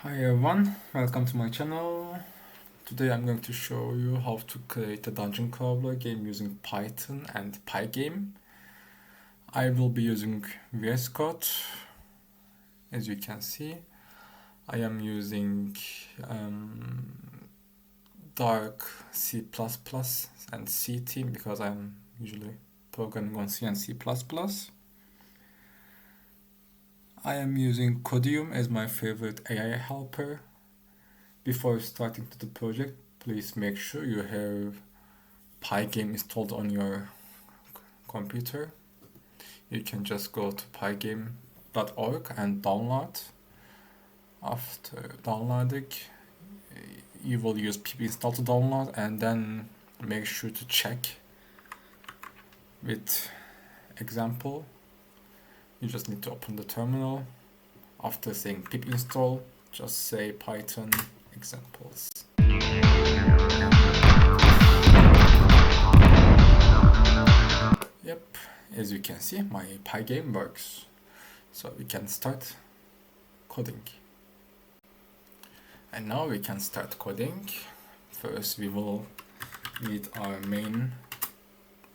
Hi everyone, welcome to my channel. Today I'm going to show you how to create a dungeon crawler game using Python and Pygame. I will be using VS Code. As you can see, I am using dark C++ and C team because I'm usually programming on C and C++. I am using Codium as my favorite AI helper. Before starting the project, please make sure you have Pygame installed on your computer. You can just go to pygame.org and download. After downloading, you will use pip install to download, and then make sure to check with example. You just need to open the terminal. After saying pip install, just say Python examples. Yep, as you can see, my Pygame works. So we can start coding. And now we can start coding. First we will need our main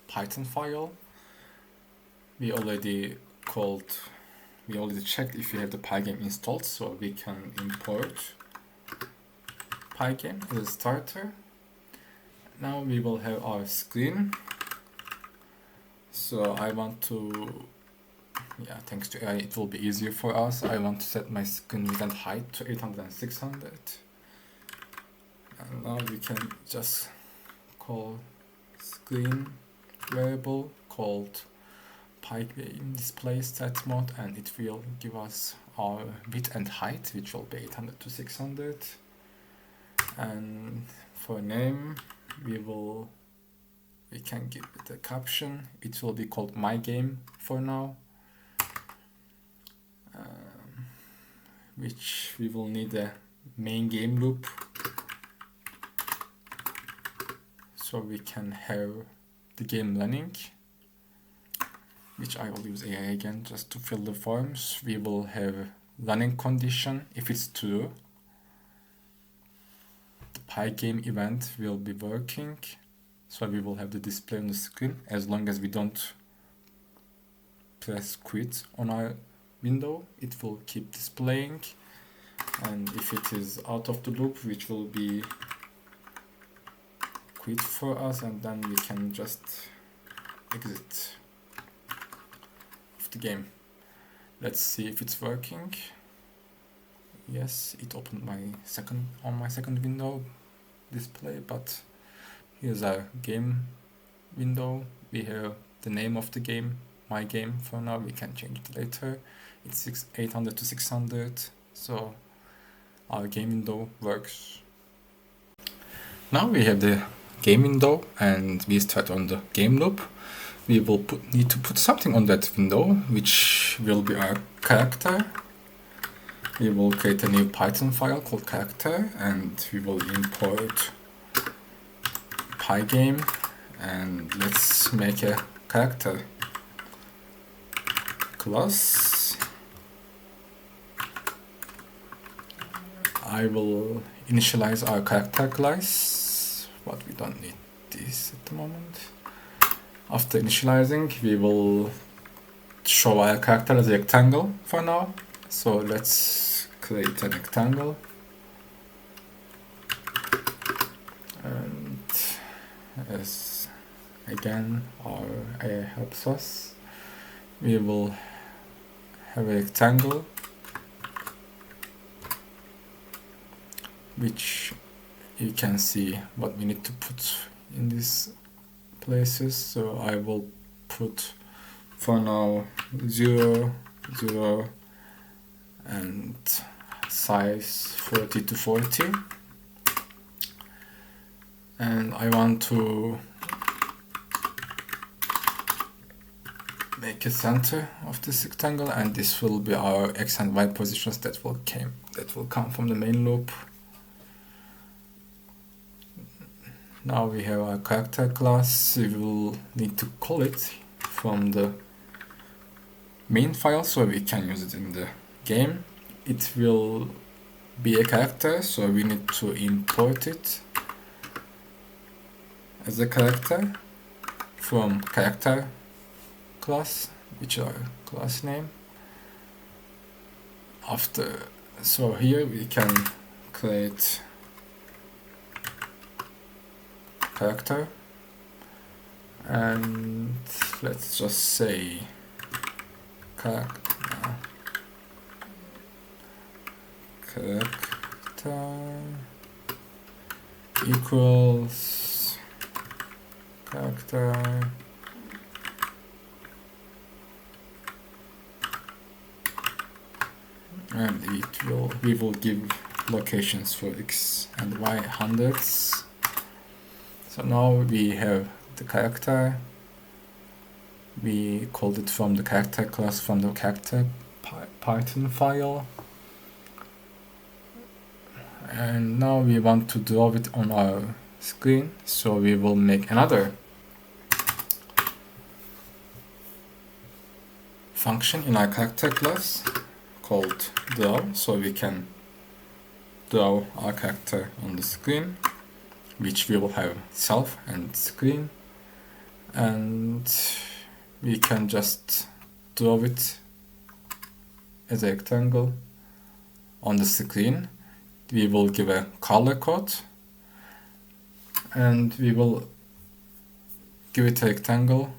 Python file. We already checked if you have the Pygame installed, so we can import Pygame as a starter. Now we will have our screen. So I want to, thanks to AI it will be easier for us. I want to set my screen width and height to 800 and 600. And now we can just call screen variable called Pygame display set mode, and it will give us our width and height, which will be 800 to 600. And for name, we can give it a caption. It will be called my game for now, which we will need a main game loop, so we can have the game running, which I will use AI again just to fill the forms. We will have running condition. If it's true, the Pygame event will be working, so we will have the display on the screen as long as we don't press quit on our window. It will keep displaying, and if it is out of the loop, which will be quit for us, and then we can just exit of the game. Let's see if it's working. Yes, it opened my second window display, but here's our game window. We have the name of the game, my game for now. We can change it later. It's 800 to 600, so our game window works. Now we have the game window and we start on the game loop. We will need to put something on that window, which will be our character. We will create a new Python file called character, and we will import Pygame, and let's make a character class. I will initialize our character class, but we don't need this at the moment. After initializing, we will show our character as a rectangle for now. So let's create a rectangle. And as again our AI helps us, we will have a rectangle which you can see what we need to put in these places. So I will put for now 0, 0 and size 40 to 40, and I want to make a center of this rectangle, and this will be our x and y positions that will come from the main loop. Now we have our character class. We will need to call it from the main file so we can use it in the game. It will be a character, so we need to import it as a character from character class, which are class name. So here we can create character, and let's just say character equals character and we will give locations for x and y hundreds. So now we have the character. We called it from the character class from the character Python file. And now we want to draw it on our screen, so we will make another function in our character class called draw, so we can draw our character on the screen, which we will have self and screen, and we can just draw it as a rectangle on the screen. We will give a color code and we will give it a rectangle.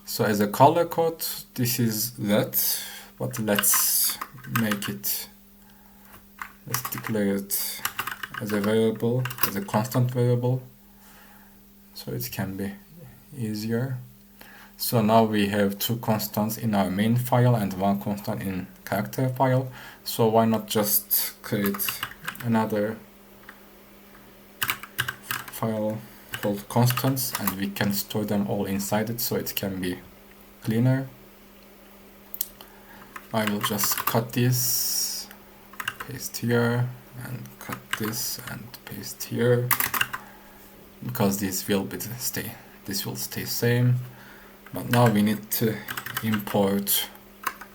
So as a color code, this is red, but let's make it, let's declare it as a variable, as a constant variable, so it can be easier. So now we have two constants in our main file and one constant in character file. So why not just create another file called constants, and we can store them all inside it so it can be cleaner. I will just cut this, paste here, and cut this and paste here, because this will stay same. But now we need to import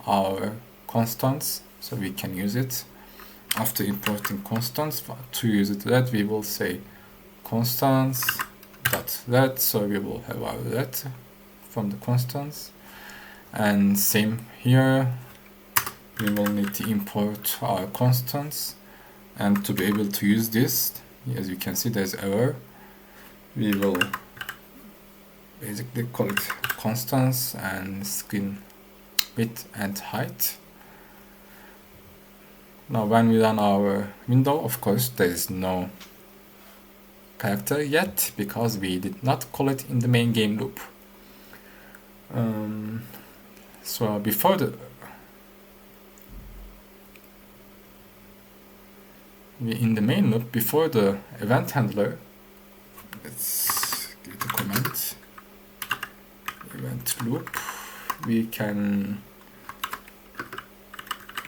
our constants so we can use it. After importing constants, to use it red, we will say constants dot red, so we will have our red from the constants. And same here, we will need to import our constants, and to be able to use this, as you can see there's error, we will basically call it constants and screen width and height. Now when we run our window, of course there is no character yet because we did not call it in the main game loop. So before the in the main loop, before the event handler, let's give it a comment, event loop, we can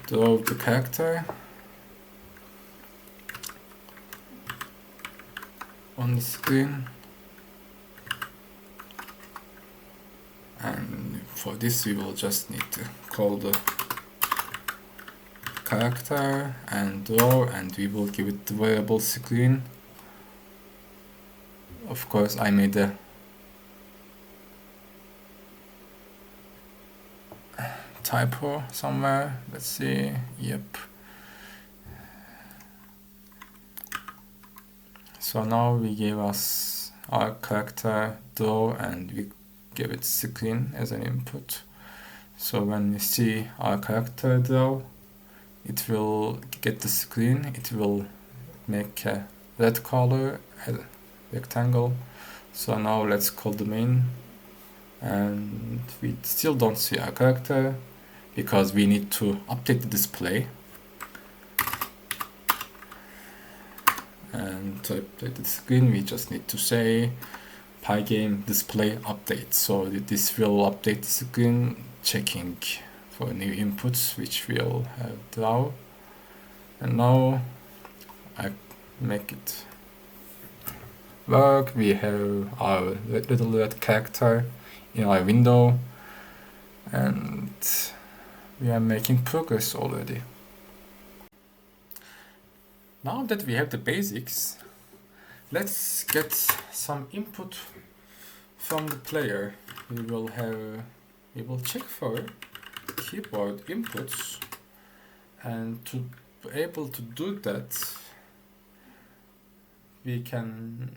draw the character on the screen, and for this we will just need to call the character and draw, and we will give it the variable screen. Of course I made a typo somewhere, let's see, yep. So now we gave us our character draw and we give it screen as an input. So when we see our character draw, it will get the screen, it will make a red color, a rectangle. So now let's call the main, and we still don't see our character because we need to update the display. And to update the screen, we just need to say Pygame display update. So this will update the screen, checking for new inputs, which will have draw. And now I make it work. We have our little red character in our window, and we are making progress already. Now that we have the basics, let's get some input from the player. We will check for keyboard inputs, and to be able to do that, we can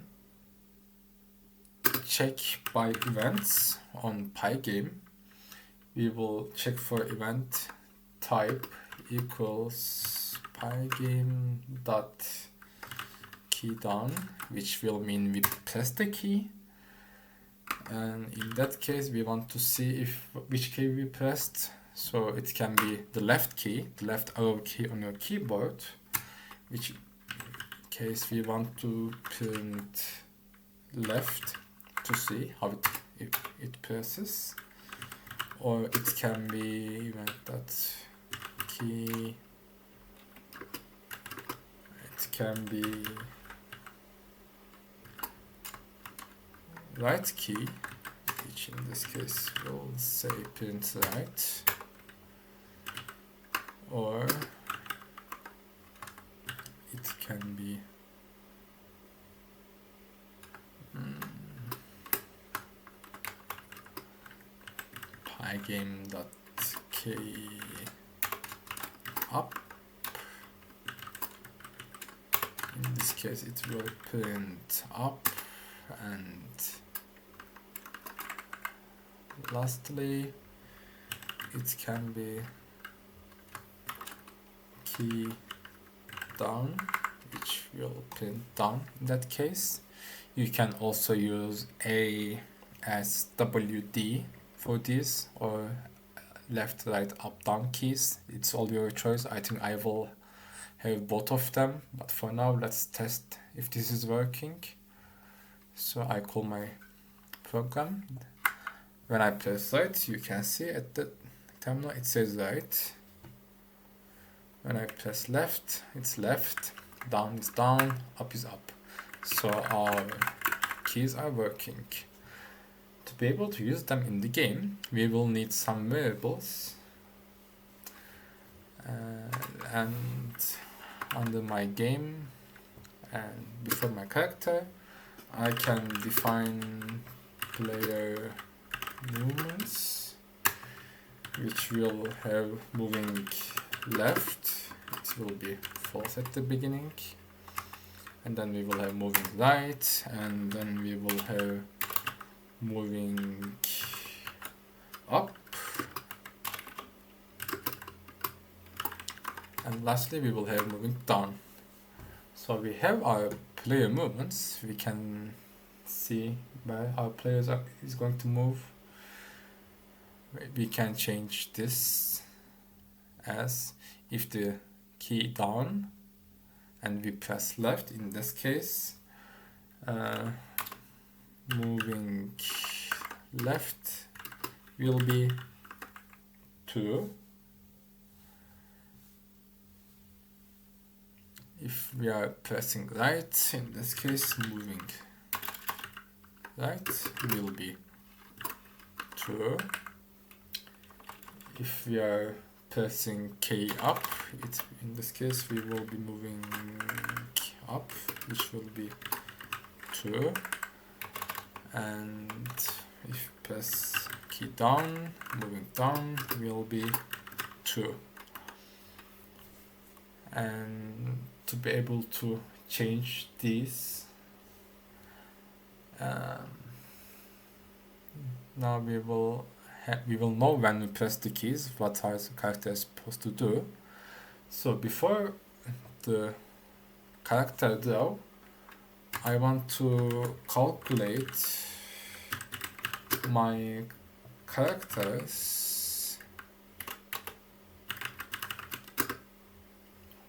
check by events on Pygame. We will check for event type equals Pygame dot key down, which will mean we press the key, and in that case we want to see which key we pressed. So it can be the left key, the left arrow key on your keyboard, which case we want to print left to see how it presses, or it can be event that key, it can be right key, which in this case will say print right, or it can be pygame.k up. In this case it will print up, and lastly it can be key down, which will print down. In that case you can also use A as WD for this, or left, right, up, down keys. It's all your choice. I think I will have both of them, but for now let's test if this is working. So I call my program. When I press right, you can see at the terminal it says right. When I press left, it's left, down is down, up is up. So our keys are working. To be able to use them in the game, we will need some variables, and under my game and before my character I can define player movements, which will have moving left, it will be false at the beginning, and then we will have moving right, and then we will have moving up, and lastly we will have moving down. So we have our player movements. We can see where our players is going to move. We can change this as if the key down and we press left, in this case moving left will be 2. If we are pressing right, in this case moving right will be 2. If we are pressing K up, in this case we will be moving up, which will be 2. And if press key down, moving down will be 2. And to be able to change these, now we will know when we press the keys what our character is supposed to do. So before the character draw, I want to calculate my character's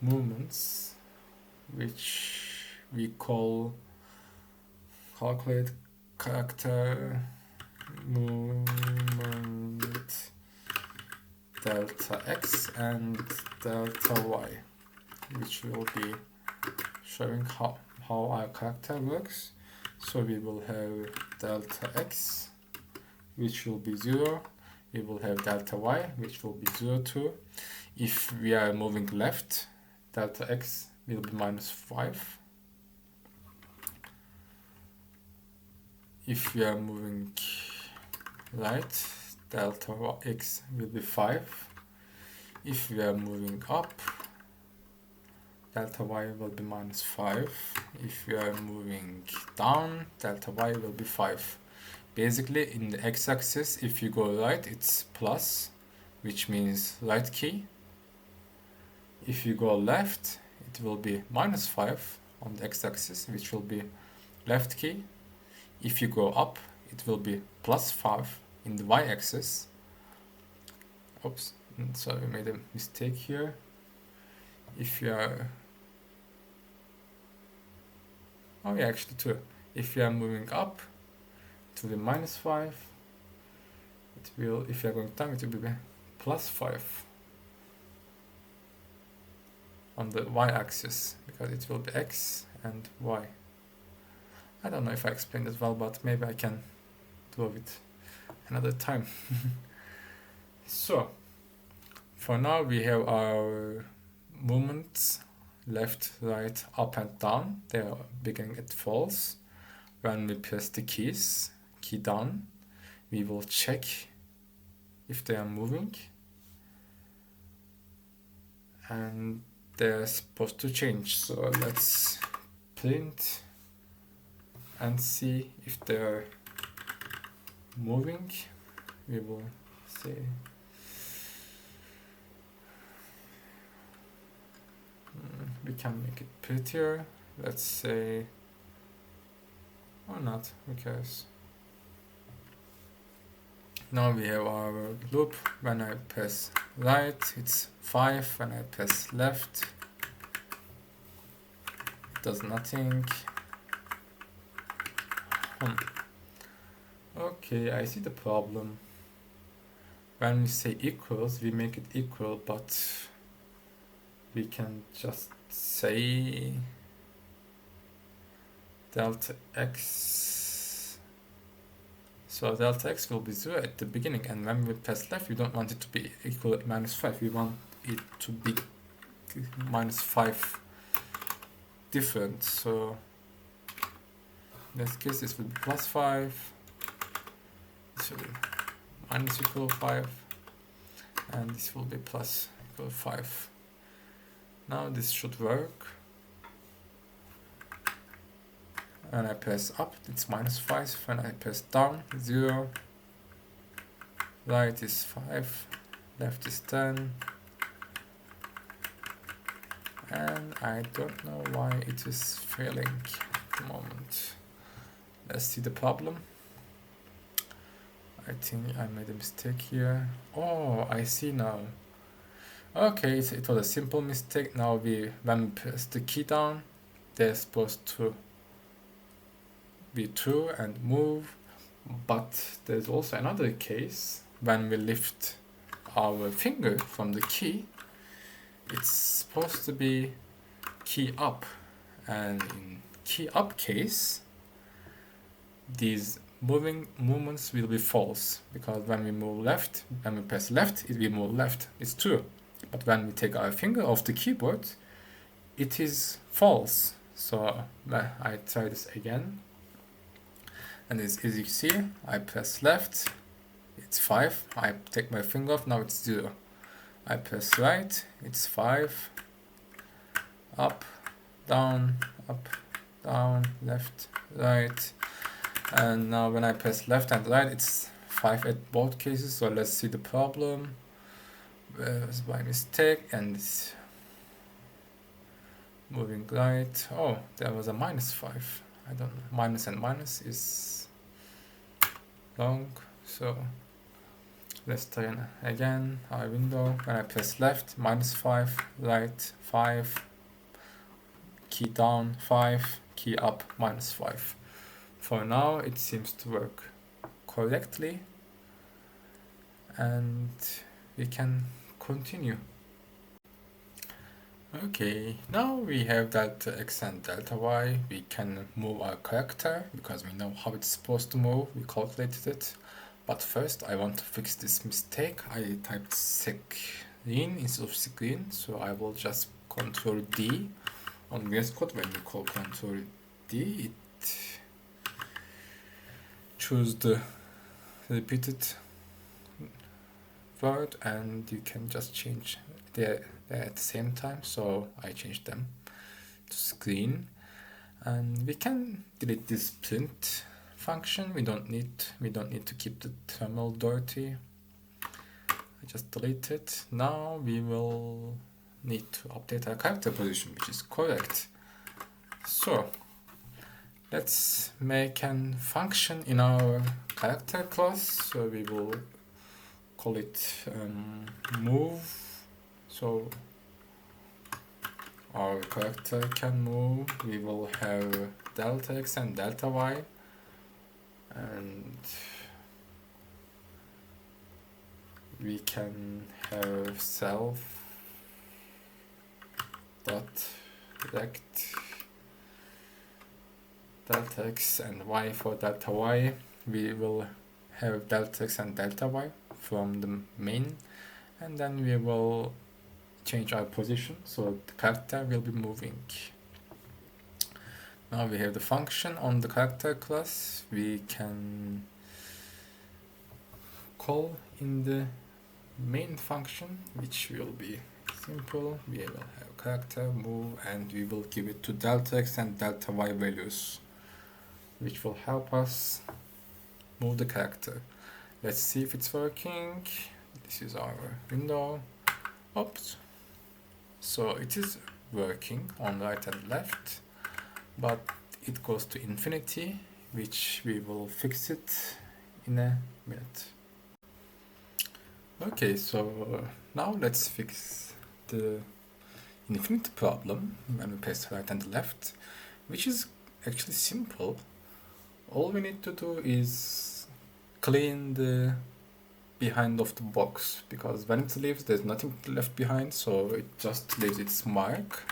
movements, which we call calculate character movement delta x and delta y, which will be showing how our character works. So we will have delta x, which will be 0. We will have delta y, which will be 0, 2. If we are moving left, delta x will be -5. If we are moving right, delta x will be 5. If we are moving up, delta y will be -5. If we are moving down, delta y will be 5. Basically, in the x-axis, if you go right, it's plus, which means right key. If you go left, it will be -5 on the x-axis, which will be left key. If you go up, it will be +5 in the y-axis. Oops, sorry, I made a mistake here. If you are... Oh yeah, actually two. If you are moving up, it will be -5. It will, if you are going down, it will be +5 on the y-axis, because it will be x and y. I don't know if I explained it well, but maybe I can do it another time. So, for now we have our movements left, right, up and down. They are beginning at false. When we press the key down, we will check if they are moving. And they're supposed to change. So let's print and see if they're moving. We will say we can make it prettier. Let's say, or not, because now we have our loop. When I press right, it's 5. When I press left, it does nothing. Okay, I see the problem. When we say equals, we make it equal, but we can just say delta x. So delta x will be 0 at the beginning, and when we press left, we don't want it to be equal to -5. We want it to be -5 different. So in this case, this will be +5. This will be minus equal 5, and this will be plus equal 5. Now this should work. When I press up, it's -5. When I press down, 0. Right is 5, left is 10. And I don't know why it is failing at the moment. Let's see the problem. I think I made a mistake here. Oh, I see now. Okay, so it was a simple mistake. Now when we press the key down, they're supposed to be true and move. But there's also another case. When we lift our finger from the key, it's supposed to be key up. And in key up case, these movements will be false, because when we move left, when we press left, it will move left. It's true. But when we take our finger off the keyboard, it is false. So I try this again. And as you see, I press left, it's 5. I take my finger off, now it's 0. I press right, it's 5. Up, down, left, right. And now when I press left and right, it's 5 at both cases. So let's see the problem. Where's my mistake? And it's moving right. Oh, there was a -5. I don't know. Minus and minus is long. So let's try again. Our window. When I press left, -5. Right, 5. Key down, 5. Key up, -5. For now, it seems to work correctly, and we can continue. Okay, now we have delta x and delta y. We can move our character because we know how it's supposed to move. We calculated it. But first, I want to fix this mistake. I typed screen instead of screen, so I will just Ctrl D On VS Code, when you call Ctrl D, it choose the repeated word, and you can just change there at the same time. So I changed them to screen, and we can delete this print function. We don't need to keep the terminal dirty. I just delete it. Now we will need to update our character position, which is correct. So let's make a function in our character class. So we will call it move. So our character can move. We will have delta x and delta y, and we can have self dot direct delta x and y. For delta y, we will have delta x and delta y from the main, and then we will change our position, so the character will be moving. Now we have the function on the character class. We can call in the main function, which will be simple. We will have character move, and we will give it to delta x and delta y values, which will help us move the character. Let's see if it's working. This is our window. Oops. So it is working on right and left, but it goes to infinity, which we will fix it in a minute. Okay, so now let's fix the infinity problem when we paste right and left, which is actually simple. All we need to do is clean the behind of the box, because when it leaves there's nothing left behind, so it just leaves its mark.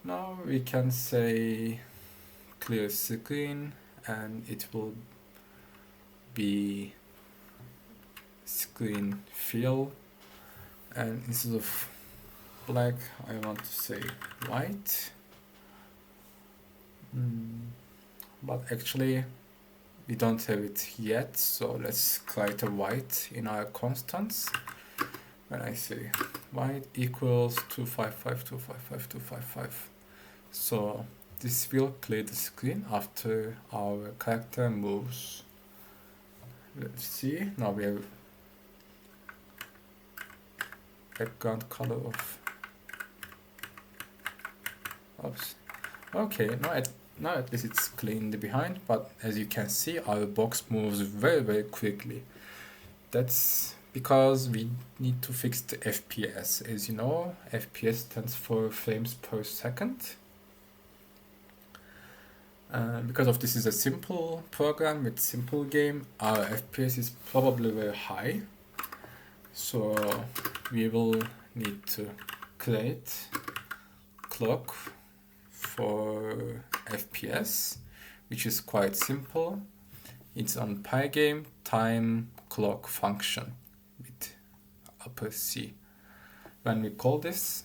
Now we can say clear screen, and it will be screen fill, and instead of black I want to say white, but actually we don't have it yet, so let's create a white in our constants. When I say white equals 255 255 255, so this will clear the screen after our character moves. Let's see, now we have background color of, oops, okay, now at least it's clean the behind, but as you can see our box moves very quickly. That's because we need to fix the FPS. As you know, FPS stands for frames per second. Because of this is a simple program with simple game, our FPS is probably very high. So we will need to create clock for FPS, which is quite simple. It's on Pygame time clock function with upper C. When we call this,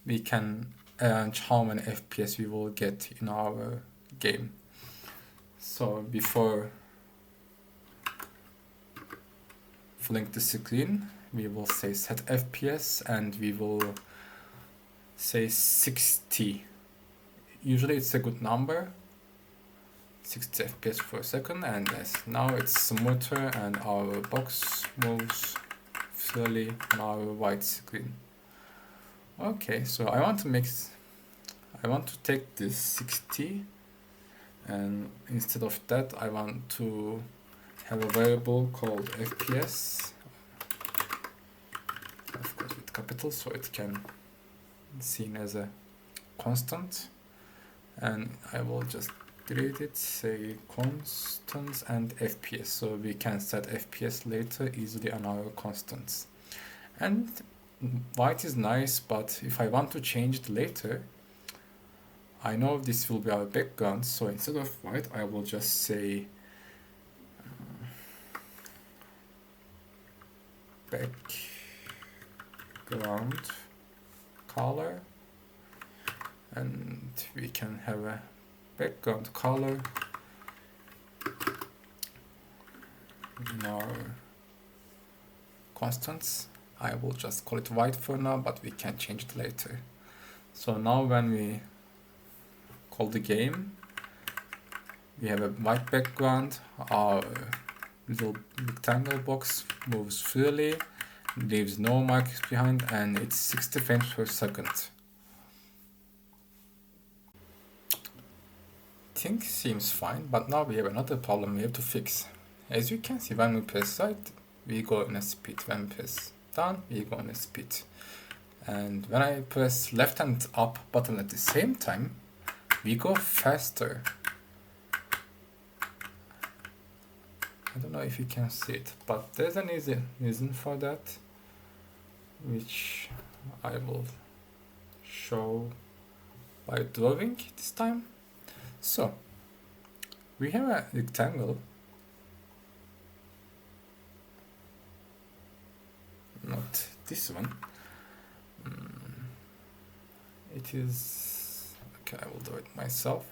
we can arrange how many FPS we will get in our game. So before filling the screen, we will say set FPS, and we will say 60. Usually it's a good number, 60 FPS per second, and yes, now it's smoother and our box moves freely on our white screen. Okay, so I want to take this 60, and instead of that I want to have a variable called FPS, of course with capital, so it can be seen as a constant, and I will just delete it, say constants and FPS, so we can set FPS later easily on our constants. And white is nice, but if I want to change it later, I know this will be our background, so instead of white I will just say background color, we can have a background color in our constants. I will just call it white for now, but we can change it later. So now when we call the game, we have a white background, our little rectangle box moves freely, leaves no marks behind, and it's 60 frames per second. Things seems fine, but now we have another problem we have to fix. As you can see, when we press right, we go in a speed. When we press down, we go in a speed. And when I press left and up button at the same time, we go faster. I don't know if you can see it, but there's an easy reason for that, which I will show by drawing this time. So, we have a rectangle, not this one. It is, okay, I will do it myself.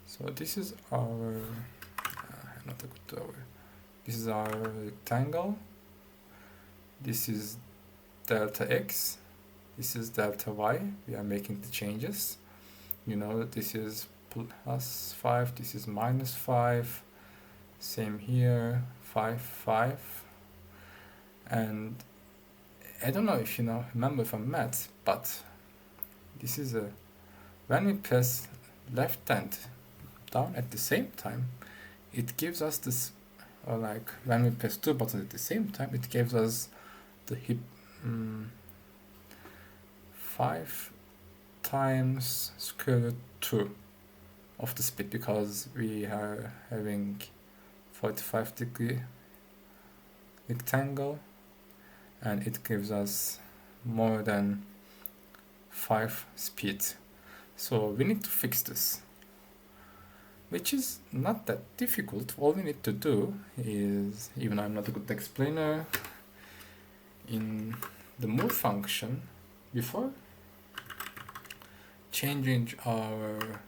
So this is our, not a good drawer. This is our rectangle. This is delta x. This is delta y. We are making the changes. You know that this is plus 5. This is minus 5. Same here. 5, 5. And I don't know if you remember from math, but this is a, when we press left and down at the same time, it gives us this, or like when we press two buttons at the same time, it gives us the 5 times square root 2 of the speed, because we are having 45-degree rectangle, and it gives us more than 5 speed. So we need to fix this, which is not that difficult. All we need to do is, even though I'm not a good explainer, in the move function, before changing our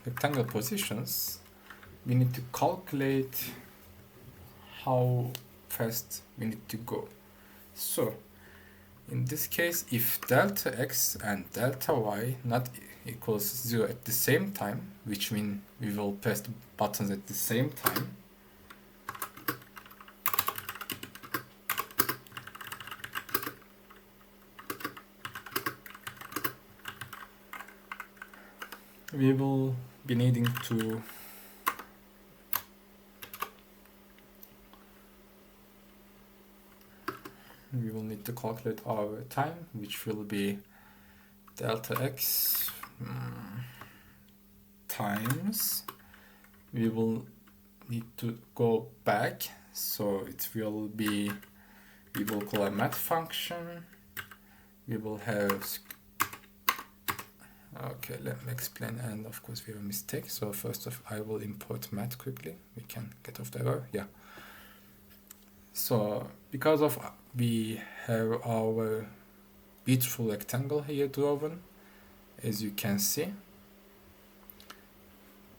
rectangle positions, we need to calculate how fast we need to go. So in this case, if delta x and delta y not equals 0 at the same time, which means we will press the buttons at the same time, we will be needing to calculate our time, which will be delta x times, we will need to go back, so it will be, we will call a math function, we will have, okay, let me explain, and of course we have a mistake, so first off I will import math quickly, we can get off the error, yeah. So because of we have our beautiful rectangle here drawn, as you can see,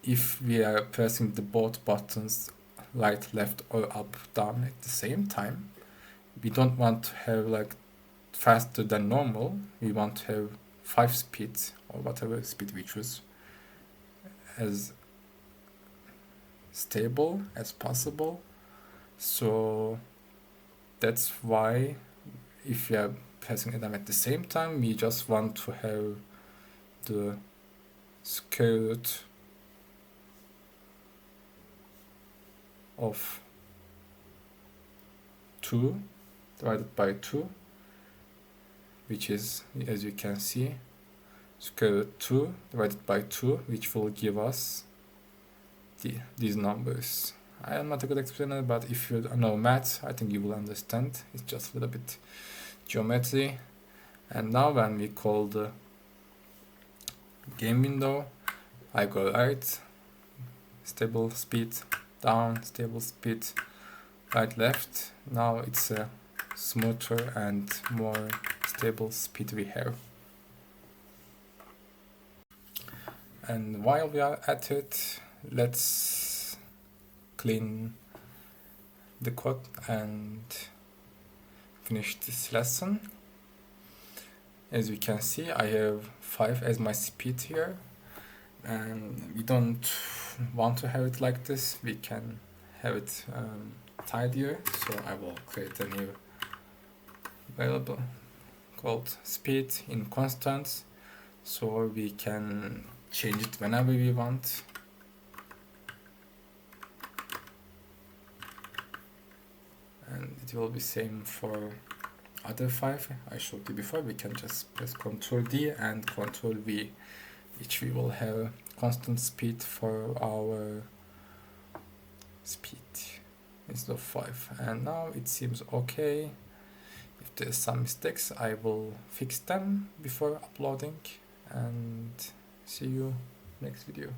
if we are pressing the both buttons right, left or up, down at the same time, we don't want to have like faster than normal, we want to have 5 speeds or whatever speed we choose, as stable as possible. So that's why if we are pressing them at the same time, we just want to have the square root of 2 divided by 2, which is, as you can see, square root 2 divided by 2, which will give us these numbers. I am not a good explainer, but if you know math, I think you will understand. It's just a little bit geometry. And now when we call the game window, I go right, stable speed, down, stable speed, right, left. Now it's a smoother and more stable speed we have. And while we are at it, let's clean the code and finish this lesson. As we can see, I have 5 as my speed here, and we don't want to have it like this. We can have it tidier, so I will create a new variable called speed in constants, so we can change it whenever we want. And it will be same for other 5 I showed you before. We can just press Ctrl D and Ctrl V, which we will have constant speed for our speed instead of 5. And now it seems okay. If there's some mistakes, I will fix them before uploading, and see you next video.